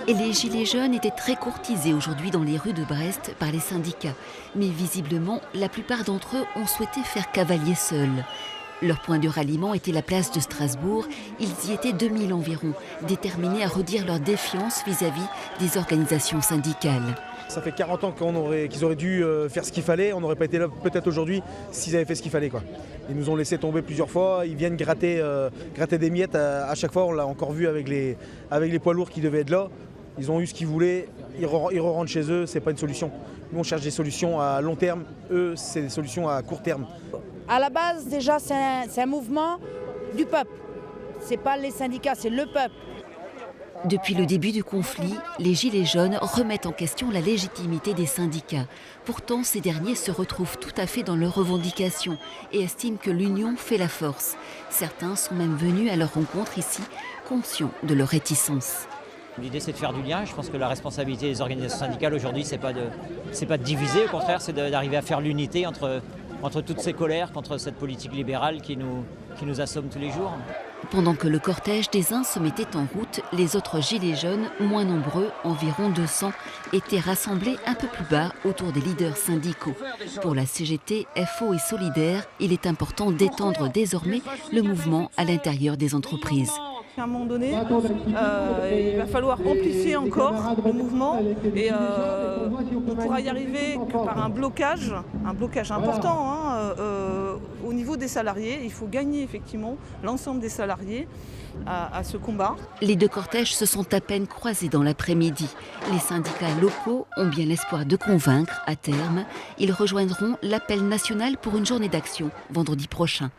Et les gilets jaunes étaient très courtisés aujourd'hui dans les rues de Brest par les syndicats. Mais visiblement, la plupart d'entre eux ont souhaité faire cavalier seuls. Leur point de ralliement était la place de Strasbourg. Ils y étaient 2000 environ, déterminés à redire leur défiance vis-à-vis des organisations syndicales. Ça fait 40 ans qu'ils auraient dû faire ce qu'il fallait. On n'aurait pas été là peut-être aujourd'hui s'ils avaient fait ce qu'il fallait, quoi. Ils nous ont laissé tomber plusieurs fois. Ils viennent gratter des miettes à chaque fois. On l'a encore vu avec les poids lourds qui devaient être là. Ils ont eu ce qu'ils voulaient. Ils rentrent chez eux. C'est pas une solution. Nous, on cherche des solutions à long terme. Eux, c'est des solutions à court terme. À la base, déjà, c'est un mouvement du peuple. C'est pas les syndicats, c'est le peuple. Depuis le début du conflit, les Gilets jaunes remettent en question la légitimité des syndicats. Pourtant, ces derniers se retrouvent tout à fait dans leurs revendications et estiment que l'union fait la force. Certains sont même venus à leur rencontre ici, conscients de leur réticence. L'idée, c'est de faire du lien. Je pense que la responsabilité des organisations syndicales aujourd'hui, c'est pas de diviser, au contraire, c'est d'arriver à faire l'unité entre toutes ces colères, contre cette politique libérale qui nous assomme tous les jours. Pendant que le cortège des uns se mettait en route, les autres gilets jaunes, moins nombreux, environ 200, étaient rassemblés un peu plus bas autour des leaders syndicaux. Pour la CGT, FO et Solidaire, il est important d'étendre désormais le mouvement à l'intérieur des entreprises. À un moment donné, il va falloir amplifier encore le mouvement et on pourra y arriver que par un blocage important au niveau des salariés. Il faut gagner effectivement l'ensemble des salariés à ce combat. Les deux cortèges se sont à peine croisés dans l'après-midi. Les syndicats locaux ont bien l'espoir de convaincre à terme. Ils rejoindront l'appel national pour une journée d'action vendredi prochain.